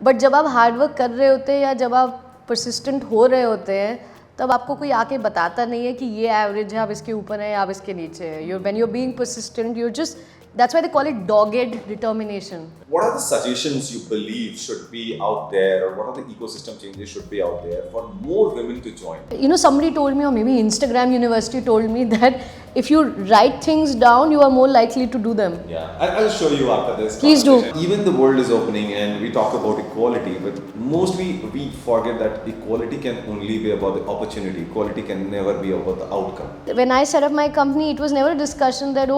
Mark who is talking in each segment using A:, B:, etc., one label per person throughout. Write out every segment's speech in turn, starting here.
A: But जब आप hard work कर रहे होते हैं या जब आप परसिस्टेंट हो रहे होते हैं तब आपको कोई आके बताता नहीं है कि ये एवरेज है, आप इसके ऊपर है, आप इसके नीचे है. When you're being persistent, you're just, that's why they call it dogged determination.
B: What are the suggestions you believe should be out there, or what are the ecosystem changes should be out there for more women to join?
A: Somebody told me, or maybe Instagram University told me, that if you write things down, you are more likely to do them.
B: Yeah, I'll show you after this.
A: Please do.
B: Even the world is opening and we talk about equality, but mostly we forget that equality can only be about the opportunity. Equality can never be about the outcome.
A: When I set up my company, it was never a discussion that,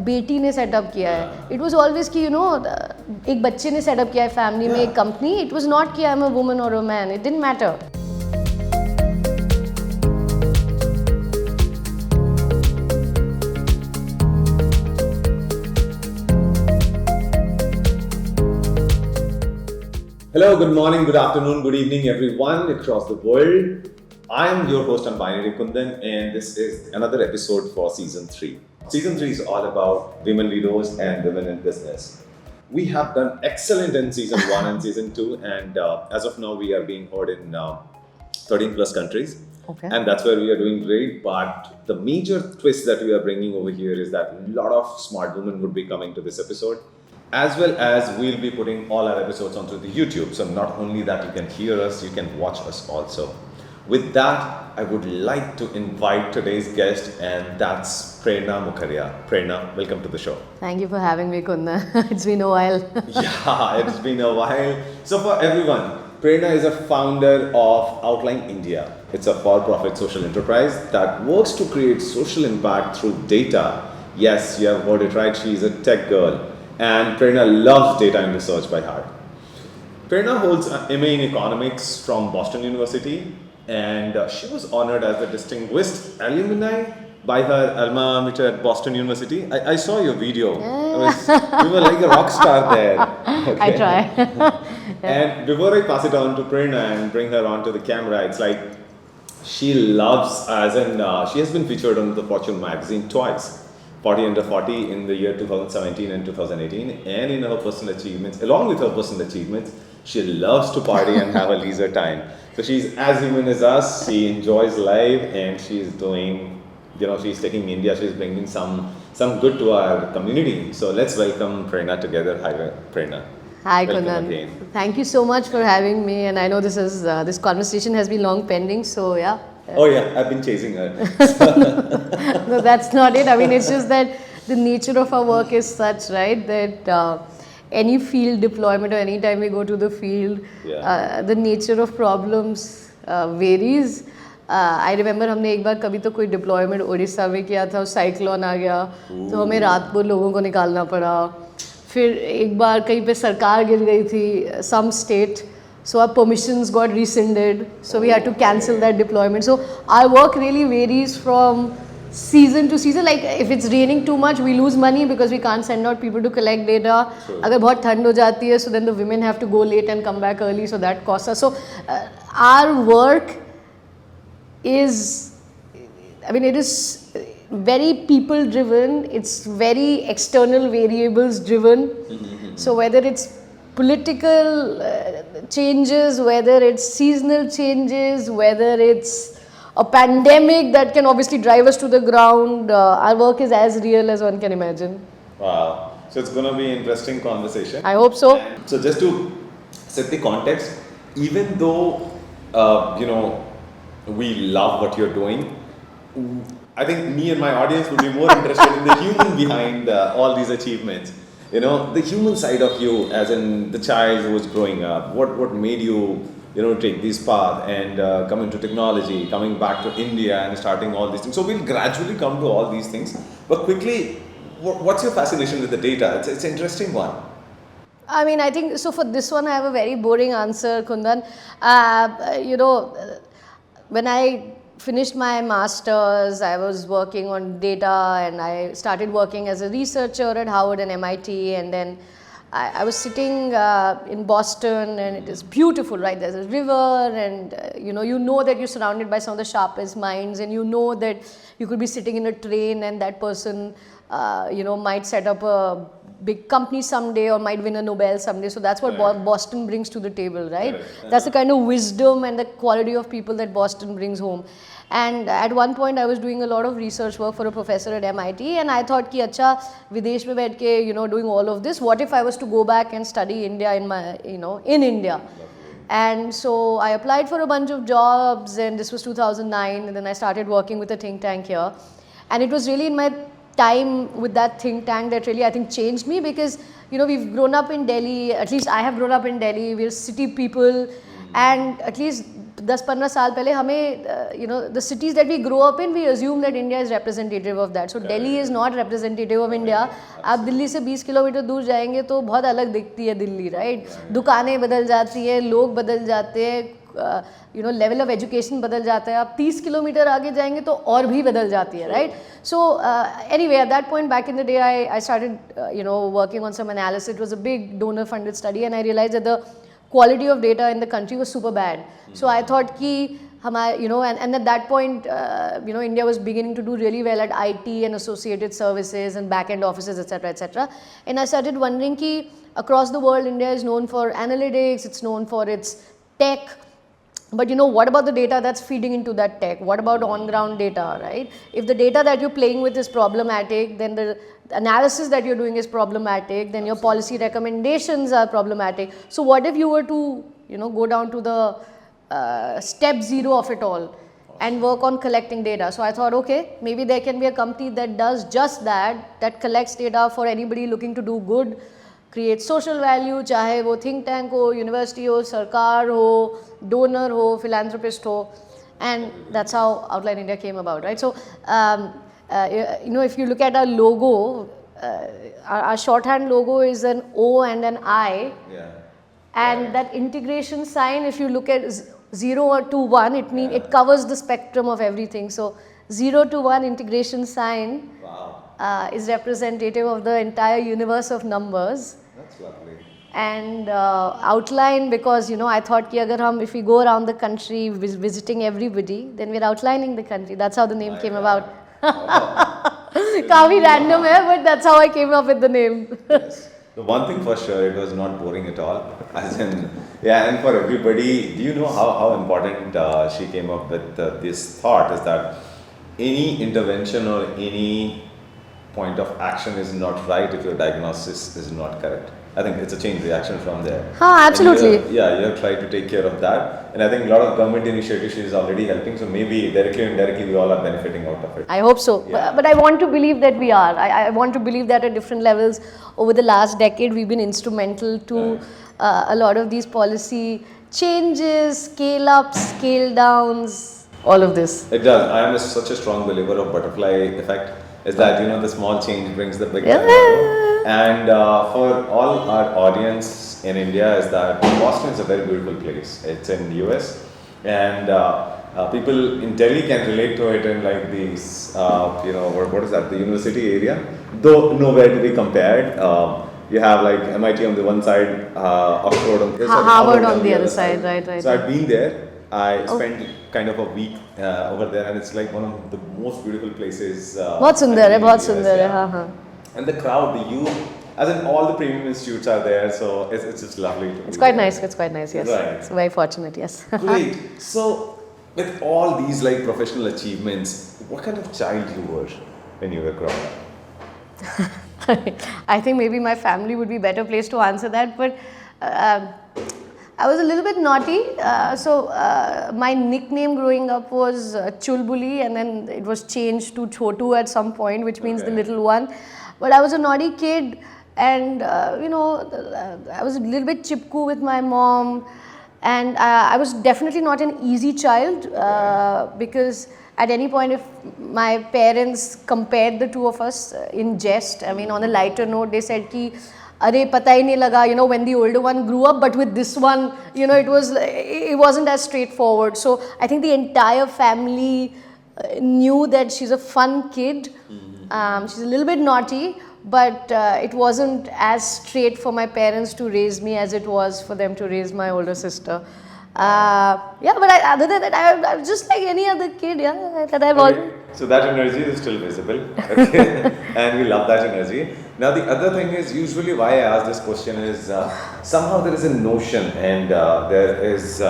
A: बेटी ने setup किया है. It was always कि एक बच्चे ने setup किया है फैमिली में एक कंपनी. It was not कि I'm a woman or a man. It didn't matter.
B: Hello, good morning, good afternoon, good evening, everyone across the world. I am your host, Unbinary Kundan, and this is another episode for Season 3. Season 3 is all about women leaders and women in business. We have done excellent in Season 1 and Season 2, and as of now, we are being heard in 13 plus countries.
A: Okay.
B: And that's where we are doing great. But the major twist that we are bringing over here is that a lot of smart women would be coming to this episode. As well as we'll be putting all our episodes onto the YouTube. So not only that you can hear us, you can watch us also. With that, I would like to invite today's guest, and that's Prerna Mukharya. Prerna, welcome to the show.
A: Thank you for having me, Kundan. It's been a while.
B: Yeah, it's been a while. So for everyone, Prerna is a founder of Outline India. It's a for-profit social enterprise that works to create social impact through data. Yes, you have heard it right. She is a tech girl. And Prerna loves data and research by heart. Prerna holds an MA in economics from Boston University, and she was honored as the distinguished alumni by her alma mater at Boston University. I saw your video.
A: Yeah.
B: You were like a rock star there.
A: Okay. I try.
B: And before I pass it on to Prerna and bring her onto the camera, it's like she loves, she has been featured on the Fortune magazine twice. 40 under 40 in the year 2017 and 2018, and in her personal achievements, along with her personal achievements, she loves to party and have a leisure time. So she's as human as us, she enjoys life, and she's doing, she's taking India, she's bringing some good to our community. So let's welcome Prerna together. Hi Prerna.
A: Hi Kundan. Thank you so much for having me, and I know this conversation has been long pending, so yeah.
B: Oh yeah, I've been chasing her.
A: No, that's not it. I mean, it's just that the nature of our work is such, right, that any field deployment or any time we go to the field, the nature of problems varies. I remember हमने एक बार कभी तो कोई deployment Orissa में किया था, cyclone आ गया, तो हमें रात को लोगों को निकालना पड़ा. फिर एक बार कहीं पे सरकार गिर गई थी, some state. So our permissions got rescinded, so we had to cancel that deployment. So our work really varies from season to season. Like if it's raining too much, we lose money because we can't send out people to collect data. अगर बहुत ठंड हो जाती है, so then the women have to go late and come back early, so that costs us. So our work is, it is very people driven. It's very external variables driven. So whether it's political changes, whether it's seasonal changes, whether it's a pandemic that can obviously drive us to the ground, our work is as real as one can imagine.
B: Wow. So it's going to be an interesting conversation.
A: I hope so.
B: So just to set the context, even though, we love what you're doing, I think me and my audience would be more interested in the human behind all these achievements. The human side of you, as in the child who was growing up, what made you, take this path and come into technology, coming back to India and starting all these things. So we'll gradually come to all these things. But quickly, what's your fascination with the data? It's an interesting one.
A: I think, so for this one, I have a very boring answer, Kundan. When I finished my master's, I was working on data, and I started working as a researcher at Harvard and MIT, and then I was sitting in Boston, and it is beautiful, right? There's a river, and you know that you're surrounded by some of the sharpest minds, and you know that you could be sitting in a train and that person might set up a big company someday or might win a Nobel someday. So that's what Boston brings to the table, right? That's the kind of wisdom and the quality of people that Boston brings home. And at one point I was doing a lot of research work for a professor at MIT, and I thought ki acha videsh mein baith ke, doing all of this, what if I was to go back and study India in India? And so I applied for a bunch of jobs, and this was 2009, and then I started working with a think tank here. And it was really in my time with that think tank that really I think changed me, because we've grown up in Delhi, at least I have grown up in Delhi, we're city people, and at least 10-15 साल पहले हमें the cities that we grow up in, we assume that India is representative of that. So Delhi is not representative of India. आप दिल्ली से 20 kilometre दूर जाएंगे तो बहुत अलग दिखती है दिल्ली, right? दुकानें बदल जाती है, लोग बदल जाते हैं, level of education बदल जाता है. आप 30 किलोमीटर आगे जाएंगे तो और भी बदल जाती है, right? So anyway, at that point back in the day, I started working on some analysis. It was a big donor funded study, and I realized that the quality of data in the country was super bad. So I thought ki and at that point India was beginning to do really well at IT and associated services and back-end offices, etc., etc. And I started wondering ki across the world India is known for analytics, it's known for its tech, but what about the data that's feeding into that tech? What about on-ground data, right? If the data that you're playing with is problematic, then the analysis that you're doing is problematic, then your policy recommendations are problematic. So what if you were to, go down to the step zero of it all and work on collecting data? So I thought, okay, maybe there can be a company that does just that collects data for anybody looking to do good, create social value, चाहे वो think tank हो, university हो, सरकार हो, donor हो, philanthropist हो, and that's how Outline India came about, right? So if you look at our logo, our shorthand logo is an O and an I, and that integration sign, if you look at 0 to 1, it means it covers the spectrum of everything. So 0 to 1 integration sign is representative of the entire universe of numbers.
B: That's lovely.
A: And outline, because I thought ki agar if we go around the country visiting everybody, then we're outlining the country. That's how the name came about. Kafi random hai, but that's how I came up with the name.
B: Yes. The one thing for sure, it was not boring at all. As in, and for everybody, do you know how important she came up with this thought is that any intervention or any point of action is not right if your diagnosis is not correct. I think it's a chain reaction from there.
A: Absolutely.
B: You have tried to take care of that. And I think a lot of government initiatives is already helping. So maybe directly or indirectly we all are benefiting out of it.
A: I hope so. Yeah. But I want to believe that we are. I want to believe that at different levels over the last decade we've been instrumental to a lot of these policy changes, scale ups, scale downs, all of this.
B: It does. I am such a strong believer of butterfly effect. Is that the small change brings the big change. And for all our audience in India is that Boston is a very beautiful place. It's in US, and people in Delhi can relate to it in like these what is that, the university area, though nowhere to be compared. You have like MIT on the one side, Oxford on the other side,
A: Harvard on the other side, right.
B: So I've been there. I spent kind of a week over there, and it's like one of the most beautiful places.
A: बहुत सुंदर है, बहुत सुंदर है, हाँ.
B: And the crowd, the youth, as in all the premium institutes are there, so it's just lovely.
A: It's quite nice. It's quite nice. Yes,
B: right.
A: It's very fortunate. Yes.
B: Great. So, with all these like professional achievements, what kind of child you were when you were growing up?
A: I think maybe my family would be better placed to answer that, but I was a little bit naughty. So my nickname growing up was Chulbuli, and then it was changed to Chotu at some point, which means the little one. But I was a naughty kid, and I was a little bit chipku with my mom, and I was definitely not an easy child because at any point if my parents compared the two of us in jest, I mean on a lighter note, they said ki Arey pata hi nahi laga, when the older one grew up, but with this one, it wasn't as straightforward. So I think the entire family knew that she's a fun kid. She's a little bit naughty, but it wasn't as straight for my parents to raise me as it was for them to raise my older sister. But other than that, I'm just like any other kid. That I've always.
B: So that energy is still visible. Okay. And we love that energy. Now, the other thing is, usually why I ask this question is somehow there is a notion and there is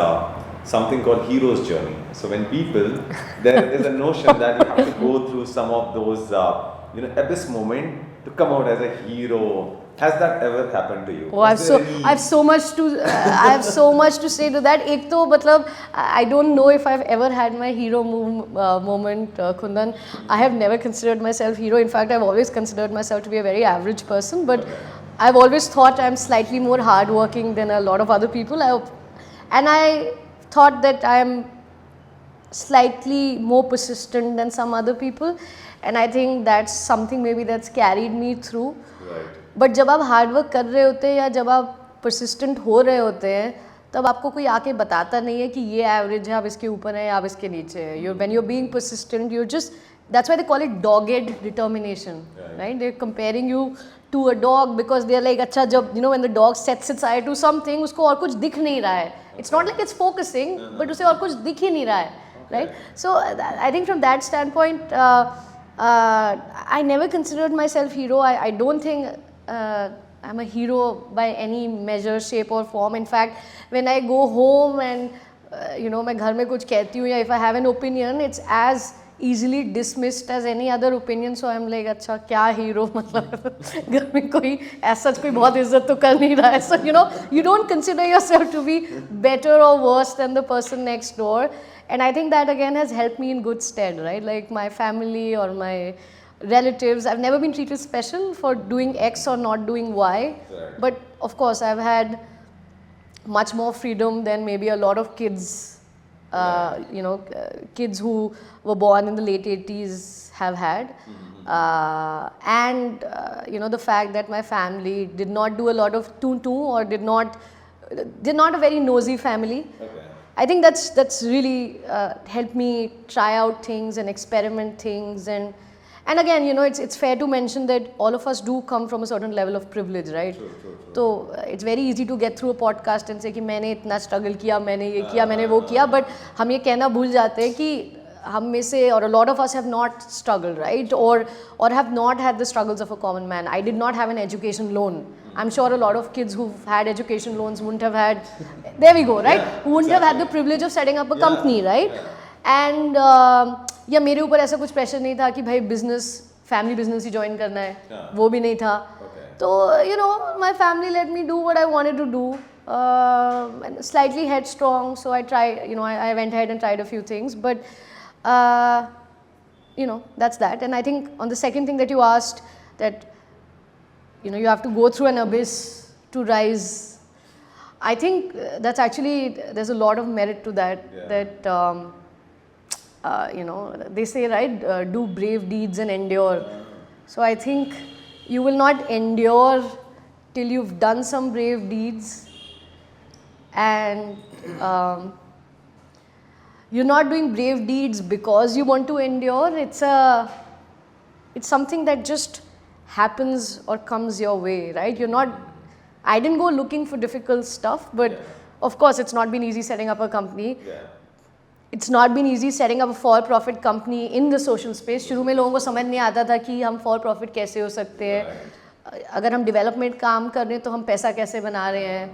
B: something called hero's journey. So when people, there is a notion that you have to go through some of those, abyss moment to come out as a hero. Has that ever happened to you?
A: Oh, I have so much to I have so much to say to that. एक तो मतलब I don't know if I've ever had my hero moment, Kundan. I have never considered myself hero. In fact, I've always considered myself to be a very average person. But I've always thought I'm slightly more hardworking than a lot of other people. And I thought that I'm slightly more persistent than some other people. And I think that's something maybe that's carried me through.
B: Right.
A: But जब आप hard work कर रहे होते हैं या जब आप persistent हो रहे होते हैं तब आपको कोई आके बताता नहीं है कि ये एवरेज है, आप इसके ऊपर है, आप इसके नीचे है. You when you are being persistent you just that's why they call it dogged determination, right? They are comparing you to a dog because they are like अच्छा जब when the dog sets its eye to something उसको और कुछ दिख नहीं रहा है. It's not like it's focusing but उसे और कुछ दिख ही नहीं रहा है, right? So I think from that stand point I never considered my self hero. I don't think I'm a hero by any measure, shape or form. In fact, when I go home and मैं घर में कुछ कहती हूँ या if I have an opinion, it's as easily dismissed as any other opinion. So I'm like अच्छा क्या hero मतलब घर में कोई ऐसा कोई बहुत इज्जत तो कर नहीं रहा है. So you don't consider yourself to be better or worse than the person next door. And I think that again has helped me in good stead, right? Like my family or my relatives, I've never been treated special for doing X or not doing Y. Right. But of course, I've had much more freedom than maybe a lot of kids, kids who were born in the late 80s have had. And the fact that my family did not do a lot of too or they're not a very nosy family. Okay. I think that's really helped me try out things and experiment things. And again, it's fair to mention that all of us do come from a certain level of privilege, right? True. So it's very easy to get through a podcast and say कि मैंने इतना struggle किया, मैंने ये किया, मैंने वो किया, but हम ये कहना भूल जाते हैं कि हम में से or a lot of us have not struggled, right? Or have not had the struggles of a common man. I did not have an education loan. I'm sure a lot of kids who've had education loans wouldn't have had. There we go, right? Yeah, wouldn't have had the privilege of setting up a company, right? Yeah. And या मेरे ऊपर ऐसा कुछ pressure नहीं था कि भाई family business ही join करना है, वो भी नहीं था. तो my family let me do what I wanted to do. Slightly headstrong, so I tried, I went ahead and tried a few things, but that's that. And I think on the second thing that you asked, that you have to go through an abyss to rise, I think that's actually, there's a lot of merit to that. That they say, right, do brave deeds and endure. So I think you will not endure till you've done some brave deeds, and you're not doing brave deeds because you want to endure. It's something that just happens or comes your way, right? I didn't go looking for difficult stuff, but of course it's not been easy setting up a company. It's not been easy setting up a for-profit company in the social space. शुरू में लोगों को समझ नहीं आता था कि हम for-profit कैसे हो सकते हैं. अगर हम development काम कर रहे हैं तो हम पैसा कैसे बना रहे हैं.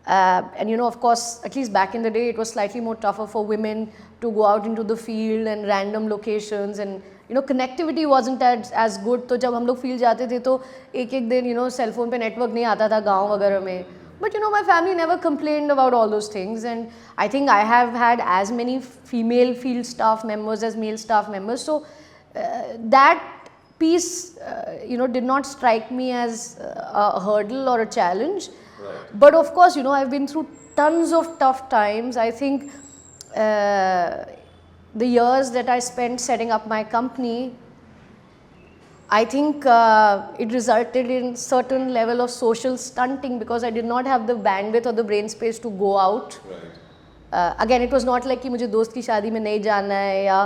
A: And of course, at least back in the day, it was slightly more tougher for women to go out into the field and random locations, and connectivity wasn't as good. तो जब हम लोग field जाते थे तो एक दिन cell phone पे network नहीं आता था गाँव वगैरह में. But my family never complained about all those things, and I think I have had as many female field staff members as male staff members. So that piece, did not strike me as a hurdle or a challenge. Right. But of course, I've been through tons of tough times. I think the years that I spent setting up my company, I think it resulted in certain level of social stunting because I did not have the bandwidth or the brain space to go out. Right. Again, it was not like कि मुझे दोस्त की शादी में नहीं जाना है या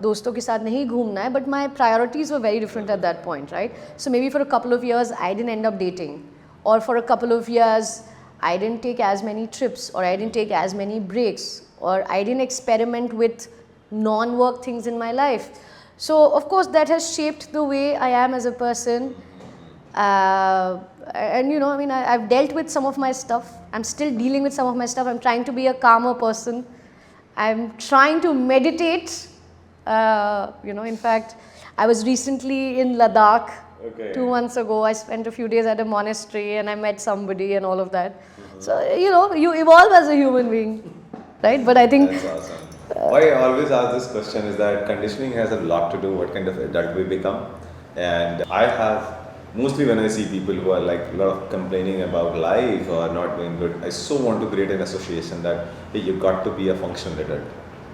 A: दोस्तों के साथ नहीं घूमना है, but my priorities were very different at that point, right? So maybe for a couple of years I didn't end up dating, or for a couple of years I didn't take as many trips, or I didn't take as many breaks, or I didn't experiment with non-work things in my life. So of course that has shaped the way I am as a person. And you know, I mean, I've dealt with some of my stuff. I'm still dealing with some of my stuff. I'm trying to be a calmer person. I'm trying to meditate. You know, in fact, I was recently in Ladakh 2 months ago. I spent a few days at a monastery and I met somebody and all of that. So, you know, you evolve as a human being, right? But I think...
B: That's awesome. Why I always ask this question is that conditioning has a lot to do what kind of adult we become. And I have, mostly when I see people who are like a lot of complaining about life or not doing good, I so want to create an association that, hey, you've got to be a functional adult.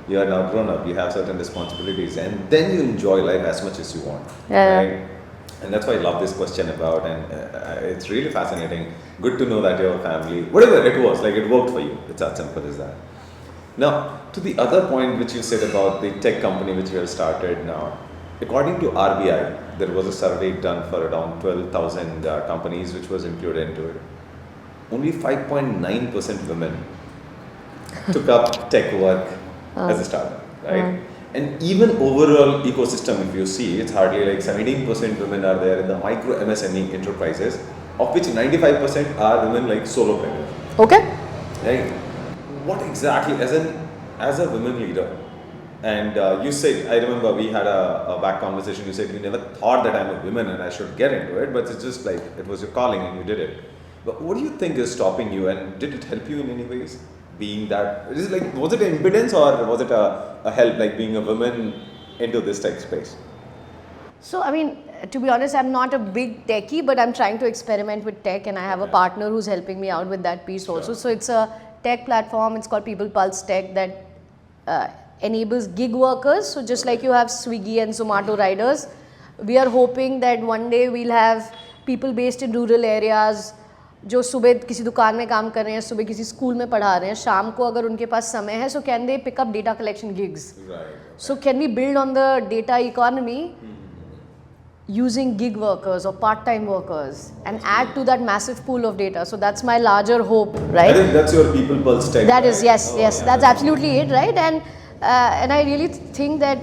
B: You are now grown up, you have certain responsibilities, and then you enjoy life as much as you want. Right? And that's why I love this question about, and it's really fascinating. Good to know that your family, whatever it was, like it worked for you. It's as simple as that. Now, to the other point which you said about the tech company which you have started now, according to RBI, there was a survey done for around 12,000 companies which was included into it. Only 5.9% women took up tech work as a startup, right? And even overall ecosystem, if you see, it's hardly like 17% women are there in the micro MSME enterprises, of which 95% are women like solopreneurs.
A: Okay.
B: Right? What exactly, as a women leader, and you said, I remember we had a back conversation, you said you never thought that I'm a woman and I should get into it, but it's just like, it was your calling and you did it. But what do you think is stopping you, and did it help you in any ways? Being that, is it like, was it an impedance or was it a help, like being a woman into this tech space?
A: So, I mean, to be honest, I'm not a big techie, but I'm trying to experiment with tech, and I have a partner who's helping me out with that piece also. So, it's a tech platform, it's called PeoplePulse.tech, that enables gig workers. So, just like you have Swiggy and Zomato riders, we are hoping that one day we'll have people based in rural areas जो सुबह किसी दुकान में काम कर रहे हैं, सुबह किसी स्कूल में पढ़ा रहे हैं, शाम को अगर उनके पास समय है, so can they pick up data collection gigs? So can we build on the data economy using gig workers or part-time workers and add to that massive pool of data? So that's my larger hope, right?
B: I think that's your PeoplePulse.tech.
A: That is, yes, yes, that's absolutely it, right? And I really think that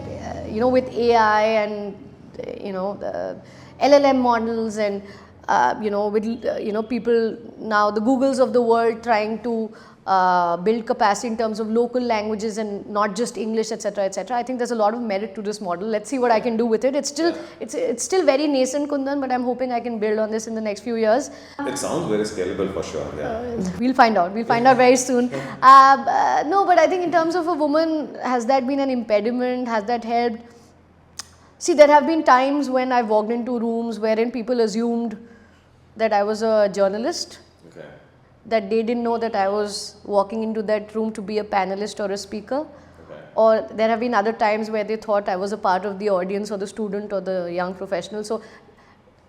A: you know, with AI and you know the LLM models and you know, with you know, people now, the Googles of the world trying to build capacity in terms of local languages and not just English, etc., etc. I think there's a lot of merit to this model. Let's see what I can do with it. It's still it's still very nascent, Kundan, but I'm hoping I can build on this in the next few years.
B: It sounds very scalable for sure.
A: We'll find out. We'll find out very soon. No, but I think in terms of a woman, has that been an impediment? Has that helped? See, there have been times when I've walked into rooms wherein people assumed that I was a journalist, that they didn't know that I was walking into that room to be a panelist or a speaker. Or there have been other times where they thought I was a part of the audience or the student or the young professional. So,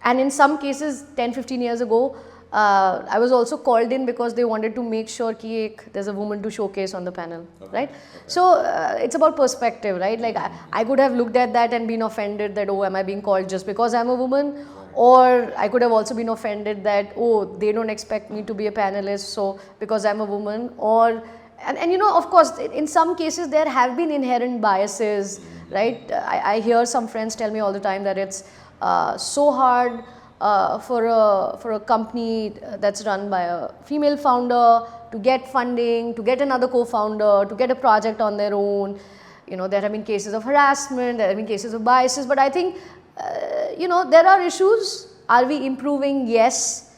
A: and in some cases 10-15 years ago, I was also called in because they wanted to make sure that there's a woman to showcase on the panel, right? So it's about perspective, right? Like I could have looked at that and been offended that, oh, am I being called just because I'm a woman? Or I could have also been offended that, oh, they don't expect me to be a panelist, so because I'm a woman. Or and you know, of course, in some cases there have been inherent biases, right? I hear some friends tell me all the time that it's so hard for a company that's run by a female founder to get funding, to get another co-founder, to get a project on their own. You know, there have been cases of harassment, there have been cases of biases, but I think you know, there are issues. Are we improving? Yes.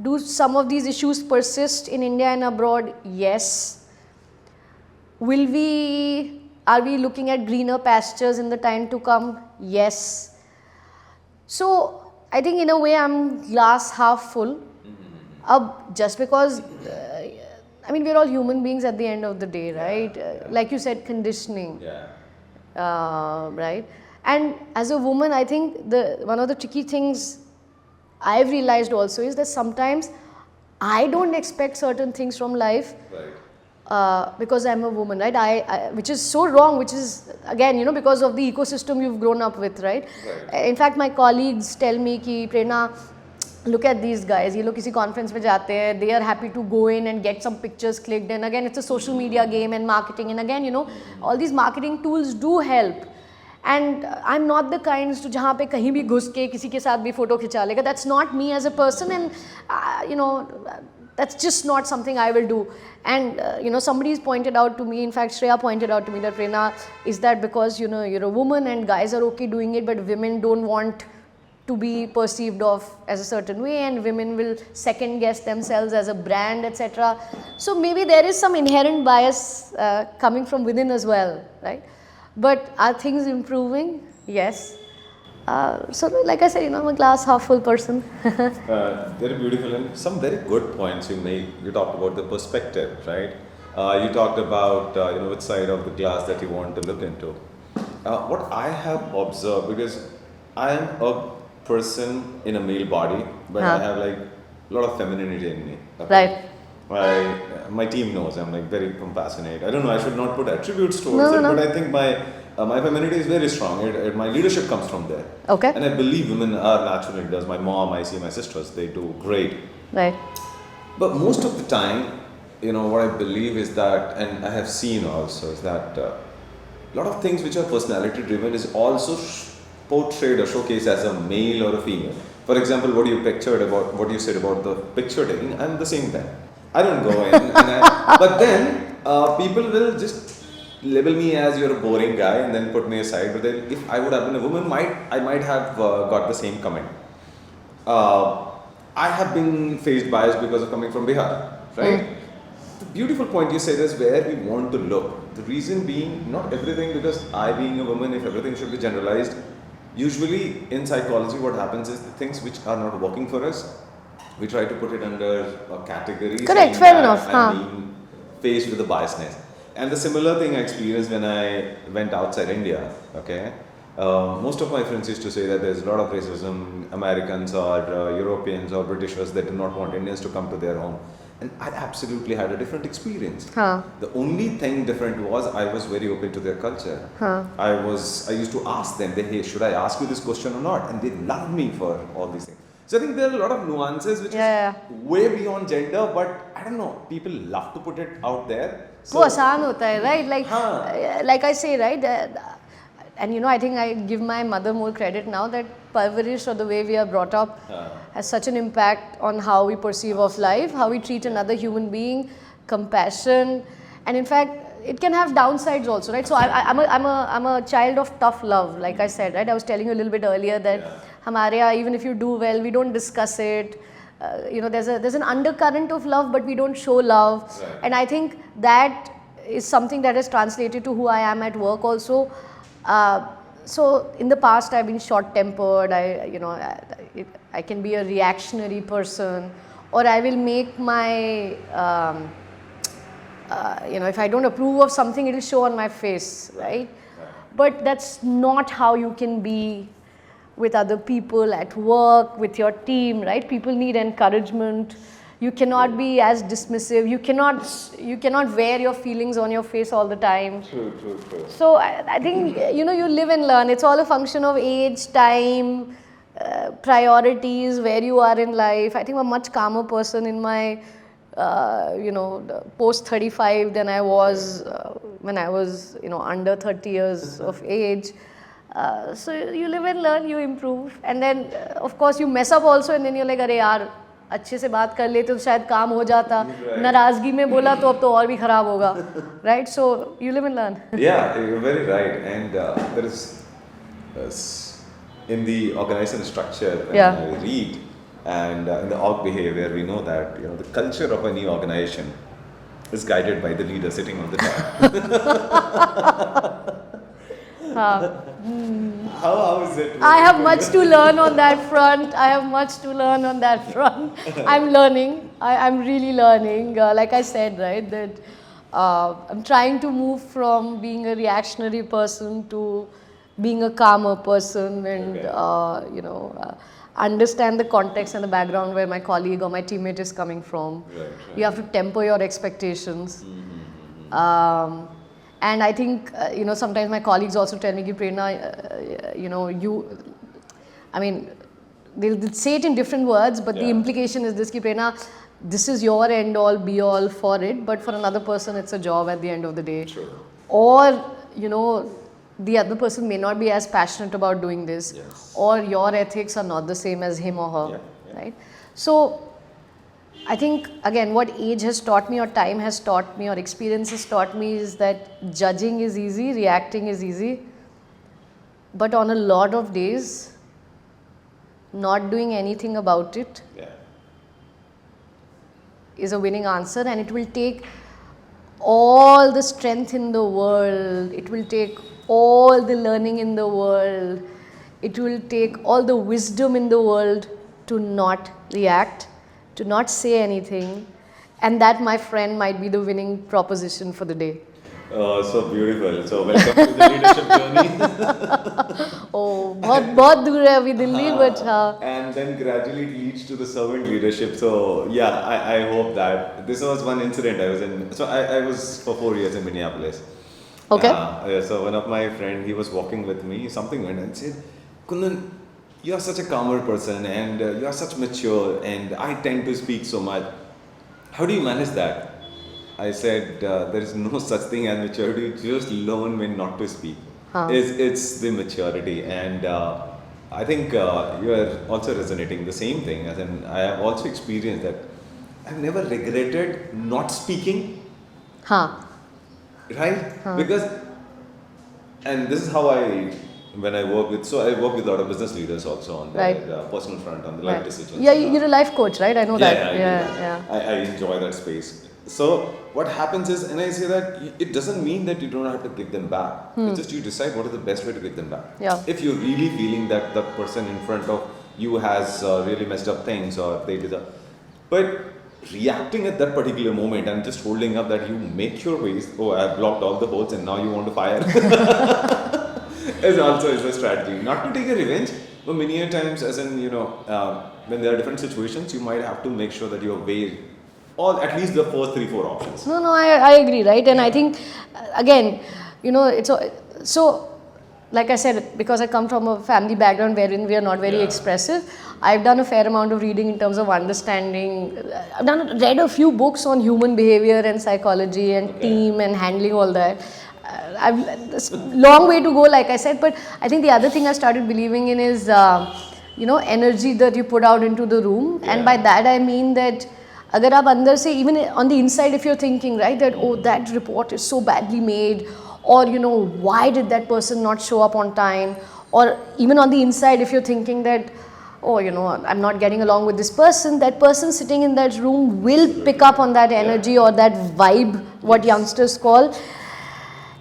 A: Do some of these issues persist in India and abroad? Yes. Are we looking at greener pastures in the time to come? Yes. So I think in a way I'm glass half full. Just because, I mean, we're all human beings at the end of the day, right? Like you said, conditioning, right? And as a woman, I think one of the tricky things I've realized also is that sometimes I don't expect certain things from life because I'm a woman, right? Which is so wrong, which is again, you know, because of the ecosystem you've grown up with, right? In fact, my colleagues tell me ki, Prerna, look at these guys, ये लोग किसी conference में जाते हैं, they are happy to go in and get some pictures clicked, and again, it's a social media game and marketing, and again, you know, all these marketing tools do help. And I'm not the kind to जहाँ पे कहीं भी घुस के किसी के साथ भी photo खिंचा लेगा. That's not me as a person, and you know, that's just not something I will do. And you know, somebody's pointed out to me, in fact Shreya pointed out to me that, Prerna, is that because, you know, you're a woman and guys are okay doing it, but women don't want to be perceived of as a certain way, and women will second guess themselves as a brand, etc. So maybe there is some inherent bias coming from within as well, right? But are things improving? Yes. So like I said, you know, I'm a glass half full person.
B: Very beautiful, and some very good points you made. You talked about the perspective, right? You talked about you know, which side of the glass that you want to look into. What I have observed, because I am a person in a male body, but I have like a lot of femininity in me. Okay?
A: Right.
B: My team knows I'm like very compassionate. I don't know, I should not put attributes towards it, but I think my femininity is very strong. My leadership comes from there.
A: Okay.
B: And I believe women are natural leaders. My mom, I see my sisters, they do great.
A: Right.
B: But most of the time, you know, what I believe is that, and I have seen also, is that a lot of things which are personality driven is also portrayed or showcased as a male or a female. For example, what you said about the picture taking, I'm the same thing. I don't go in, but then people will just label me as you're a boring guy and then put me aside. But then if I would have been a woman, I might have got the same comment. I have been faced bias because of coming from Bihar, right? The beautiful point you said is where we want to look. The reason being, not everything, because I being a woman, if everything should be generalized, usually in psychology what happens is the things which are not working for us, we try to put it under a category.
A: Correct, fair enough.
B: I'm being faced with the biasness. And the similar thing I experienced when I went outside India, okay? Most of my friends used to say that there's a lot of racism, Americans or Europeans or Britishers that do not want Indians to come to their home. And I absolutely had a different experience. The only thing different was I was very open to their culture. I used to ask them, hey, should I ask you this question or not? And they loved me for all these things. So I think there are a lot of nuances which is way beyond gender, but I don't know, people love to put it out there.
A: So, आसान होता है, right? Like I say, right? And you know, I think I give my mother more credit now that parvarish, or the way we are brought up, has such an impact on how we perceive of life, how we treat another human being, compassion, and in fact, it can have downsides also, right? So I'm a child of tough love, like I said, right? I was telling you a little bit earlier that हमारे यहाँ, even if you do well, we don't discuss it. You know, there's an undercurrent of love, but we don't show love, and I think that is something that has translated to who I am at work also. So in the past, I've been short-tempered. I can be a reactionary person, or I will make my if I don't approve of something, it will show on my face, right? But that's not how you can be with other people at work, with your team, right? People need encouragement. You cannot be as dismissive. You cannot wear your feelings on your face all the time.
B: True.
A: So I think, you know, you live and learn. It's all a function of age, time, priorities, where you are in life. I think I'm a much calmer person in my post 35 than I was when I was, under 30 years of age. So you live and learn, you improve, and then of course you mess up also, and then you're like, अरे यार अच्छे से बात कर लेते तो शायद काम हो जाता, नाराजगी में बोला तो अब तो और भी खराब होगा, right? So you live and learn.
B: Yeah, you're very right, and there is in the organizational structure when I read, and in the org behavior, we know that the culture of any organization is guided by the leader sitting on the top. How is it?
A: I have much to learn on that front. I'm learning. I'm really learning. Like I said, right, that I'm trying to move from being a reactionary person to being a calmer person, and understand the context and the background where my colleague or my teammate is coming from.
B: Right.
A: You have to temper your expectations. And I think, sometimes my colleagues also tell me, Prerna, they'll say it in different words, but the implication is this, Prerna, this is your end all, be all for it, but for another person, it's a job at the end of the day.
B: True.
A: Or, the other person may not be as passionate about doing this, or your ethics are not the same as him or her, right? So I think, again, what age has taught me, or time has taught me, or experience has taught me is that judging is easy, reacting is easy, but on a lot of days, not doing anything about it is a winning answer, and it will take all the strength in the world, it will take all the learning in the world, it will take all the wisdom in the world to not react, to not say anything, and that, my friend, might be the winning proposition for the day.
B: So beautiful. So welcome to the leadership journey.
A: Oh, बहुत दूर है अभी Delhi, but
B: and then gradually it leads to the servant leadership. So yeah, I hope that this was one incident I was in. So I was for 4 years in Minneapolis.
A: Okay.
B: So one of my friend, he was walking with me. Something went and said, Kundan, you are such a calmer person, and you are such mature, and I tend to speak so much. How do you manage that? I said, there is no such thing as maturity, just learn when not to speak. It's the maturity, and I think you are also resonating the same thing, as in I have also experienced that I've never regretted not speaking. Right? Because, and this is how when I work with, so I work with a lot of business leaders also on the personal front, on the life decisions.
A: Yeah, you're a life coach, right? I know that.
B: I enjoy that space. So what happens is, and I say that it doesn't mean that you don't have to give them back. It's just you decide what is the best way to give them back. If you're really feeling that the person in front of you has really messed up things, or they deserve, but reacting at that particular moment and just holding up that you make your ways, oh, I have blocked all the holes and now you want to fire, is also a strategy. Not to take a revenge, but many a times, as in, when there are different situations, you might have to make sure that you weigh all, at least the first 3-4 options.
A: No, I agree, right? And I think, again, it's so, like I said, because I come from a family background wherein we are not very expressive, I've done a fair amount of reading in terms of understanding. I've read a few books on human behavior and psychology and team and handling all that. It's a long way to go, like I said, but I think the other thing I started believing in is, energy that you put out into the room. And by that I mean that agar aap andar se, even on the inside, if you're thinking, right, that, oh, that report is so badly made, or, why did that person not show up on time, or even on the inside, if you're thinking that, oh, I'm not getting along with this person, that person sitting in that room will pick up on that energy or that vibe, what youngsters call.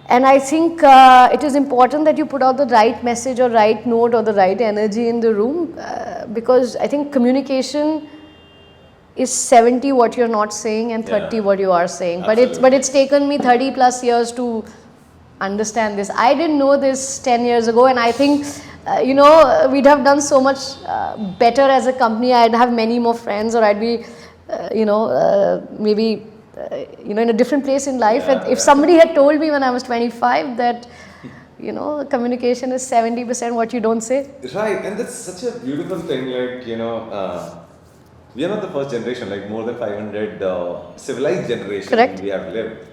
A: And I think it is important that you put out the right message or right note or the right energy in the room, because I think communication is 70 what you're not saying and 30 what you are saying. But it's taken me 30 plus years to understand this. I didn't know this 10 years ago, and I think we'd have done so much better as a company. I'd have many more friends, or I'd be maybe in a different place in life. And if somebody had told me when I was 25 that communication is 70% what you don't say.
B: Right, and that's such a beautiful thing. Like, we are not the first generation, like more than 500 civilized generation.
A: Correct.
B: We have lived.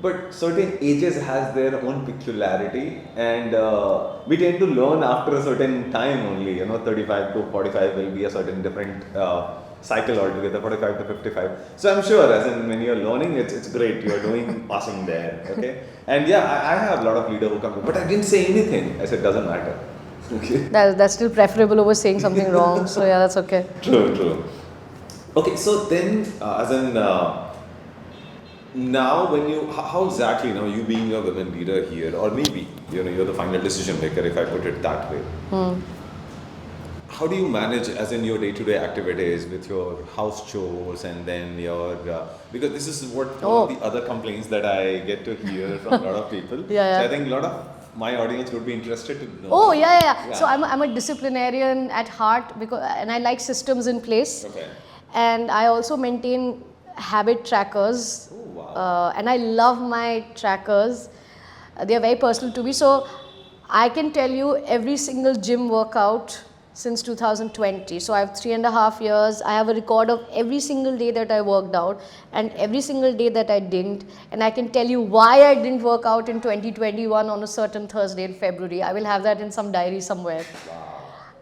B: But certain ages has their own peculiarity, and we tend to learn after a certain time only. 35 to 45 will be a certain different cycle altogether, 45 to 55. So I'm sure, as in when you're learning, it's great. You're doing passing there, okay? And I have a lot of leaders who come, but I didn't say anything. I said, doesn't matter. Okay.
A: That's still preferable over saying something wrong. So yeah, that's okay.
B: True. Okay, so then, as in. Now, when how exactly now you being a women leader here, or maybe you're the final decision maker, if I put it that way. How do you manage, as in your day-to-day activities, with your house chores, and then your because this is what one of the other complaints that I get to hear from a lot of people. So I think a lot of my audience would be interested to know.
A: Oh yeah. So I'm a disciplinarian at heart, and I like systems in place.
B: Okay.
A: And I also maintain habit trackers. And I love my trackers. They are very personal to me. So I can tell you every single gym workout since 2020. So I have 3.5 years. I have a record of every single day that I worked out and every single day that I didn't. And I can tell you why I didn't work out in 2021 on a certain Thursday in February. I will have that in some diary somewhere.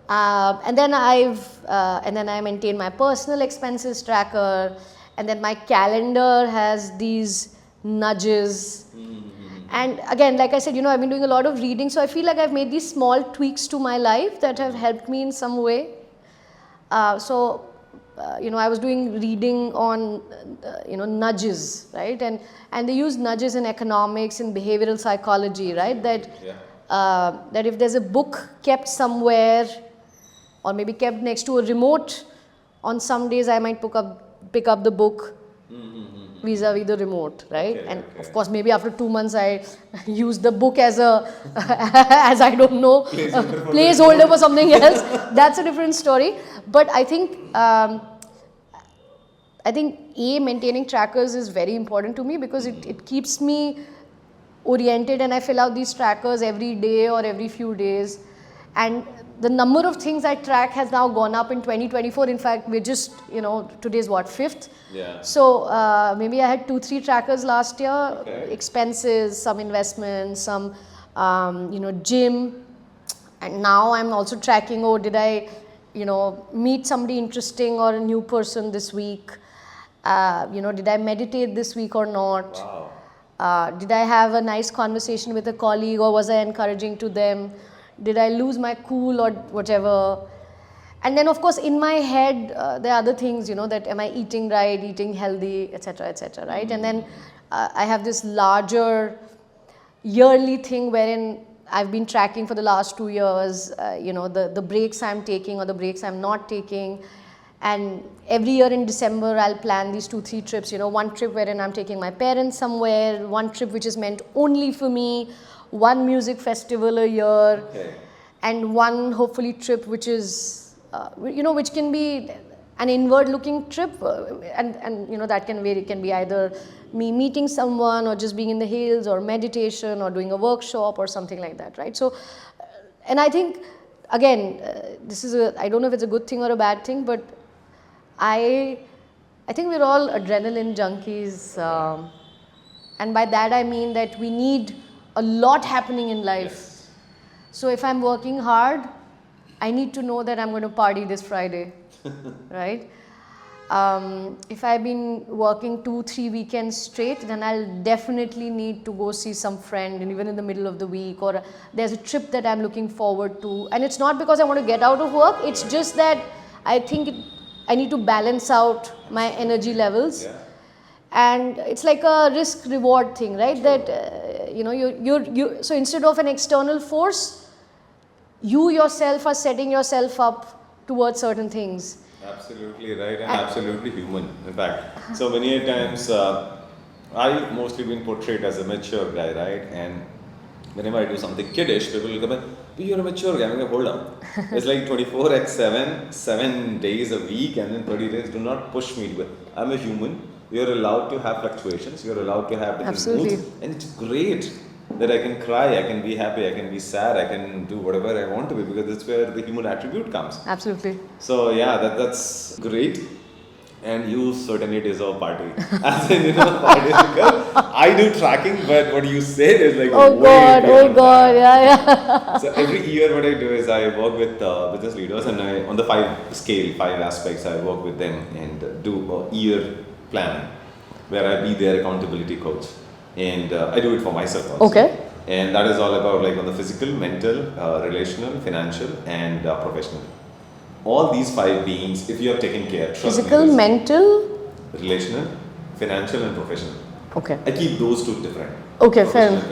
A: And then I maintain my personal expenses tracker, and then my calendar has these nudges. And again, like I said, I've been doing a lot of reading, so I feel like I've made these small tweaks to my life that have helped me in some way. I was doing reading on, nudges, right? And they use nudges in economics and behavioral psychology, right? That if there's a book kept somewhere, or maybe kept next to a remote, on some days I might pick up the book vis-a-vis the remote, right? Of course, maybe after 2 months I use the book as a, as I don't know, placeholder for something else. That's a different story. But I think maintaining trackers is very important to me because it keeps me oriented, and I fill out these trackers every day or every few days. And the number of things I track has now gone up in 2024. In fact, we're just, today's what, 5th?
B: Yeah.
A: So maybe I had 2-3 trackers last year, expenses, some investments, some, gym. And now I'm also tracking, did I, meet somebody interesting or a new person this week? Did I meditate this week or not?
B: Wow.
A: Did I have a nice conversation with a colleague, or was I encouraging to them? Did I lose my cool or whatever? And then, of course, in my head, there are other things, that am I eating right, eating healthy, etc., right? And then I have this larger yearly thing wherein I've been tracking for the last 2 years, the breaks I'm taking or the breaks I'm not taking. And every year in December, I'll plan these 2-3 trips, one trip wherein I'm taking my parents somewhere, one trip which is meant only for me, one music festival a year, and one hopefully trip which is, which can be an inward-looking trip, and that can vary. It can be either me meeting someone, or just being in the hills, or meditation, or doing a workshop, or something like that, right? So, and I think again, I don't know if it's a good thing or a bad thing, but I think we're all adrenaline junkies, and by that I mean that we need a lot happening in life.
B: Yes.
A: So if I'm working hard, I need to know that I'm going to party this Friday, right? If I've been working 2-3 weekends straight, then I'll definitely need to go see some friend, and even in the middle of the week, or there's a trip that I'm looking forward to. And it's not because I want to get out of work, it's just that I think I need to balance out my energy levels.
B: Yeah.
A: And it's like a risk reward thing, right? That so instead of an external force, you yourself are setting yourself up towards certain things.
B: Absolutely right, and absolutely human, in fact. So many a times, I've mostly been portrayed as a mature guy, right? And whenever I do something kiddish, people will come in, "But you're a mature guy." I'm like, hold on. It's like 24x7, 7 days a week, and then 30 days. Do not push me to it. I'm a human. You're allowed to have fluctuations. You're allowed to have different moods. And it's great that I can cry, I can be happy, I can be sad, I can do whatever I want to be, because that's where the human attribute comes.
A: Absolutely.
B: So yeah, that's great. And you certainly deserve party. As in, party because I do tracking, but what you said is like,
A: oh God, yeah.
B: So every year what I do is I work with business leaders, and on the 5 aspects, I work with them and do a year plan where I be their accountability coach. And I do it for myself also.
A: Okay.
B: And that is all about like on the physical, mental, relational, financial, and professional. All these 5 beings, if you have taken care, trust
A: physical,
B: me,
A: mental,
B: relational, financial, and professional.
A: Okay.
B: I keep those 2 different.
A: Okay, fair enough.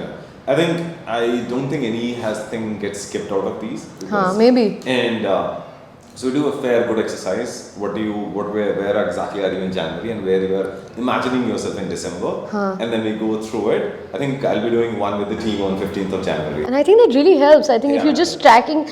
B: I don't think any thing gets skipped out of these.
A: Maybe.
B: And so we do a fair good exercise. Where exactly are you in January, and where you are imagining yourself in December, and then we go through it. I think I'll be doing one with the team on 15th of January.
A: And I think that really helps. I think if you're just tracking,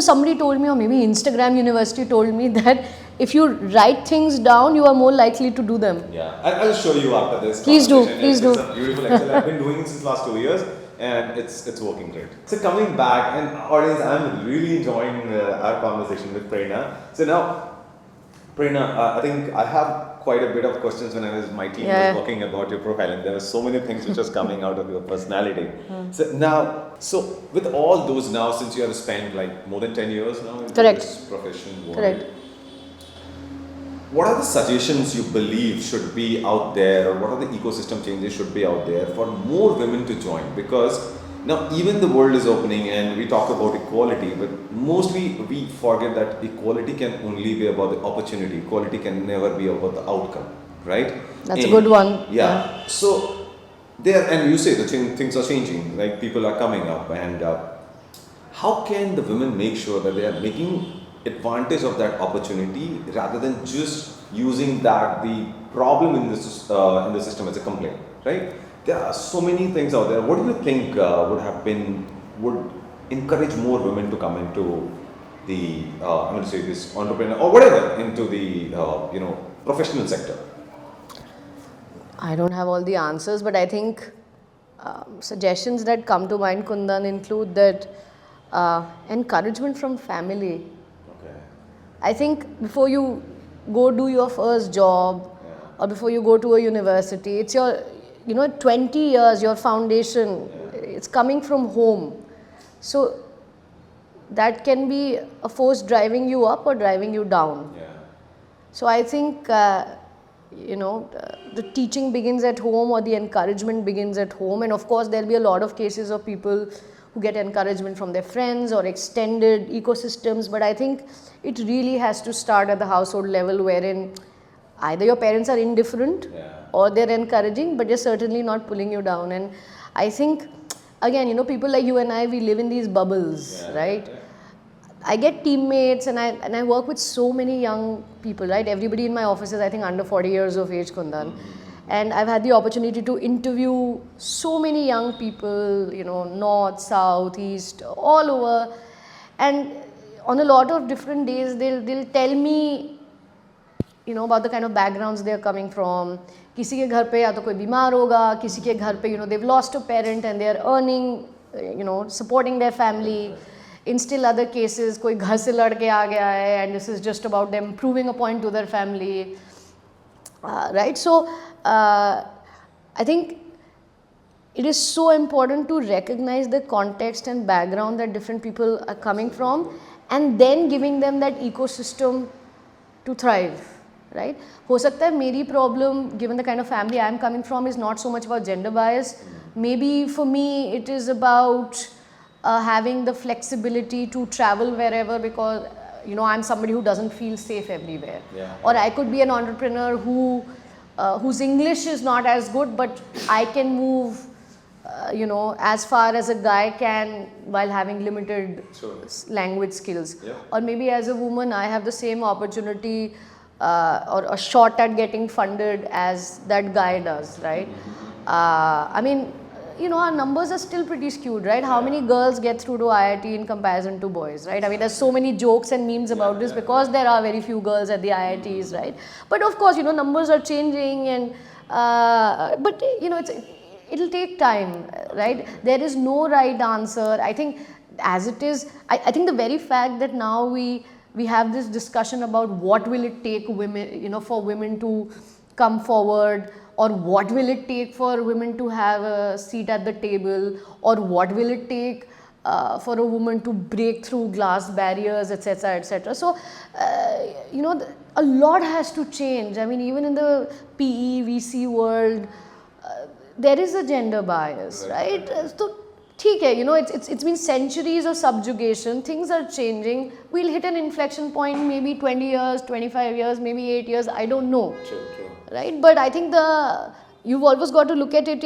A: somebody told me, or maybe Instagram University told me that if you write things down, you are more likely to do them.
B: Yeah, I'll show you after this.
A: Please do.
B: It's a beautiful exercise. I've been doing it since last 2 years, and it's working great. So coming back, and audience, I'm really enjoying our conversation with Prerna. So now, Prerna, I think I have quite a bit of questions when my team was working about your profile, and there were so many things which was coming out of your personality. So with all those now, since you have spent like more than 10 years now in this profession world,
A: Correct.
B: what are the suggestions you believe should be out there, or what are the ecosystem changes should be out there for more women to join? Because now even the world is opening and we talk about equality, but mostly we forget that equality can only be about the opportunity. Equality can never be about the outcome, right?
A: That's a good one.
B: Yeah. So there, and you say the things are changing, like people are coming up, and how can the women make sure that they are making advantage of that opportunity rather than just using that the problem in the system as a complaint, right? There are so many things out there. What do you think would encourage more women to come into the I'm going to say this entrepreneur or whatever, into the professional sector?
A: I don't have all the answers, but I think suggestions that come to mind, Kundan, include that encouragement from family.
B: Okay.
A: I think before you go do your first job or before you go to a university, it's your 20 years, your foundation, it's coming from home. So that can be a force driving you up or driving you down.
B: Yeah.
A: So I think, the teaching begins at home, or the encouragement begins at home. And of course, there'll be a lot of cases of people who get encouragement from their friends or extended ecosystems. But I think it really has to start at the household level, wherein either your parents are indifferent or they're encouraging, but they're certainly not pulling you down. And I think, again, people like you and I, we live in these bubbles, right? I get teammates, and I work with so many young people, right? Everybody in my office is, I think, under 40 years of age, Kundan. And I've had the opportunity to interview so many young people, north, south, east, all over. And on a lot of different days, they'll tell me, about the kind of backgrounds they're coming from. किसी के घर पे या तो कोई बीमार होगा, किसी के घर पे, they've lost a parent and they're earning, supporting their family. In still other cases, कोई घर से लड़ के आ गया है, and this is just about them proving a point to their family. Right? So, I think it is so important to recognize the context and background that different people are coming from, and then giving them that ecosystem to thrive. Right? हो सकता है मेरी problem, given the kind of family I am coming from, is not so much about gender bias. Maybe for me it is about having the flexibility to travel wherever, because I'm somebody who doesn't feel safe everywhere. Or I could be an entrepreneur whose English is not as good, but I can move as far as a guy can while having limited language skills. Or maybe as a woman I have the same opportunity or a shot at getting funded as that guy does, right? I mean, our numbers are still pretty skewed, right? How many girls get through to IIT in comparison to boys, right? I mean, there's so many jokes and memes about this because there are very few girls at the IITs, right? But of course, numbers are changing, and but it'll take time, right? There is no right answer. I think as it is, I think the very fact that now we have this discussion about what will it take women, for women to come forward, or what will it take for women to have a seat at the table, or what will it take for a woman to break through glass barriers, etc., etc. So, a lot has to change. I mean, even in the PE, VC world, there is a gender bias, right? So, ठीक है, it's been centuries of subjugation. Things are changing. We'll hit an inflection point, maybe 20 years, 25 years, maybe 8 years. I don't know.
B: True.
A: Right? But I think you've always got to look at it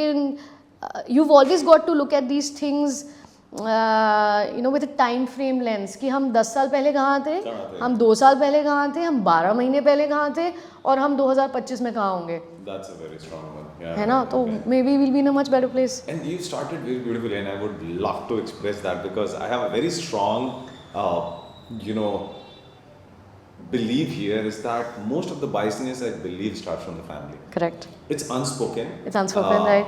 A: you've always got to look at these things, with a time frame lens. कि हम 10 साल पहले कहाँ थे, हम 2 साल पहले कहाँ थे, हम 12 महीने पहले कहाँ थे, और हम 2025 में कहाँ होंगे.
B: That's a very strong one. Yeah.
A: है ना? तो maybe we'll be in a much better place.
B: And you started very beautifully, and I would love to express that, because I have a very strong, belief here is that most of the biasness, I believe, starts from the family.
A: Correct.
B: It's unspoken.
A: It's unspoken, right?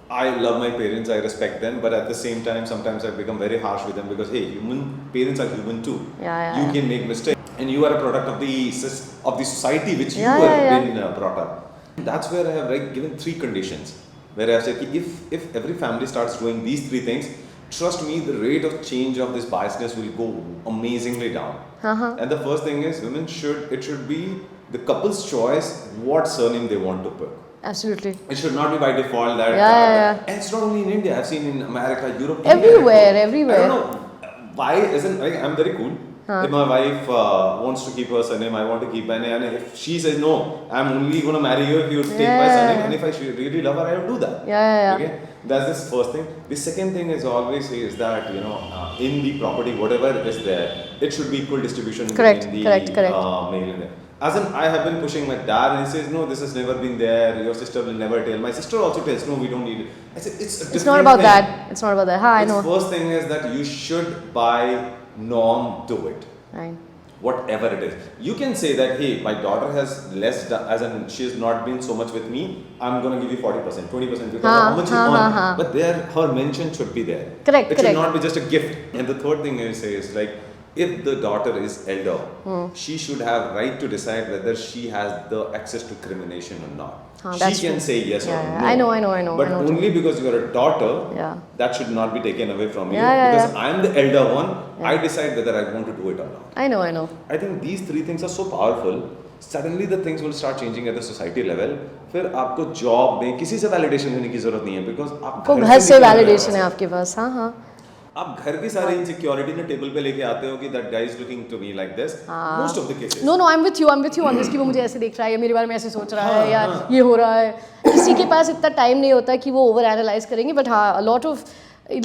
B: I love my parents, I respect them, but at the same time, sometimes I become very harsh with them because hey, parents are human too. You can make mistakes, and you are a product of the society which you were been brought up. That's where I have given 3 conditions. Where I have said, if every family starts doing these 3 things, trust me, the rate of change of this biasness will go amazingly down. And the first thing is, it should be the couple's choice what surname they want to pick.
A: Absolutely.
B: It should not be by default that. And it's not only in India. I've seen in America, Europe.
A: Everywhere.
B: I don't know why isn't. I'm very cool. If my wife wants to keep her surname, I want to keep my name. And if she says no, I'm only going to marry you if you take my surname. And if I really love her, I will do that. Okay. That's this first thing. The second thing is always is that in the property, whatever is there, it should be equal distribution between the male and the. As in, I have been pushing my dad and he says, no, this has never been there, your sister will never tell. My sister also tells, no, we don't need it. I said, it's
A: not about that. It's not about that. I know.
B: The first thing is that you should, by norm, do it.
A: Right.
B: Whatever it is. You can say that, hey, my daughter has less, as in she has not been so much with me, I'm going to give you 40%, 20% because of how much you earn. But there, her mention should be there. It should not be just a gift. And the third thing I say is like, if the daughter is elder, she should have right to decide whether she has the access to crimination or not. She can say yes or no.
A: I know.
B: But only because you are a daughter, that should not be taken away from you. Because I am the elder one, I decide whether I want to do it or not.
A: I know.
B: I think these 3 things are so powerful. Suddenly the things will start changing at the society level. फिर आपको job में किसी से validation देने की जरूरत नहीं है because आप
A: घर से validation है आपके पास.
B: आप घर की सारी insecurity ने टेबल पे लेके आते हो कि that guy is looking to me like this. Most of the cases.
A: No, I'm with you on this कि वो मुझे ऐसे देख रहा है या मेरे बारे में ऐसे सोच रहा है या ये हो रहा है. किसी के पास इतना टाइम नहीं होता कि वो over analyze करेंगे. But a lot of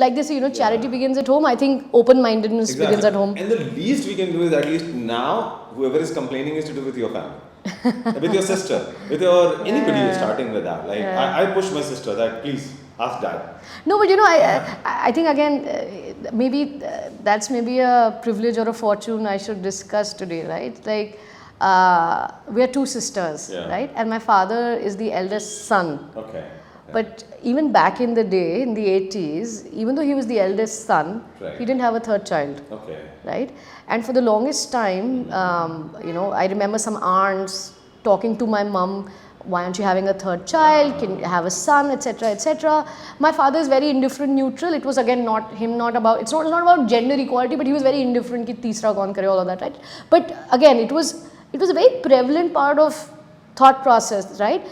A: like this, charity begins at home. I think open-mindedness begins at home.
B: And the least we can do is at least now, whoever is complaining is to do with your family, with your sister, with your anybody starting with that. Like I push my sister that please ask dad.
A: No, but I think again, maybe that's maybe a privilege or a fortune I should discuss today, right? Like, we are 2 sisters, right? And my father is the eldest son.
B: Okay.
A: But even back in the day, in the 80s, even though he was the eldest son, he didn't have a 3rd child.
B: Okay.
A: Right? And for the longest time, I remember some aunts talking to my mom, why aren't you having a 3rd child? Can you have a son, etc., etc. My father is very indifferent, neutral. It was again it's not about gender equality, but he was very indifferent ki teesra kaun kare, all of that, right? But again, it was a very prevalent part of thought process, right?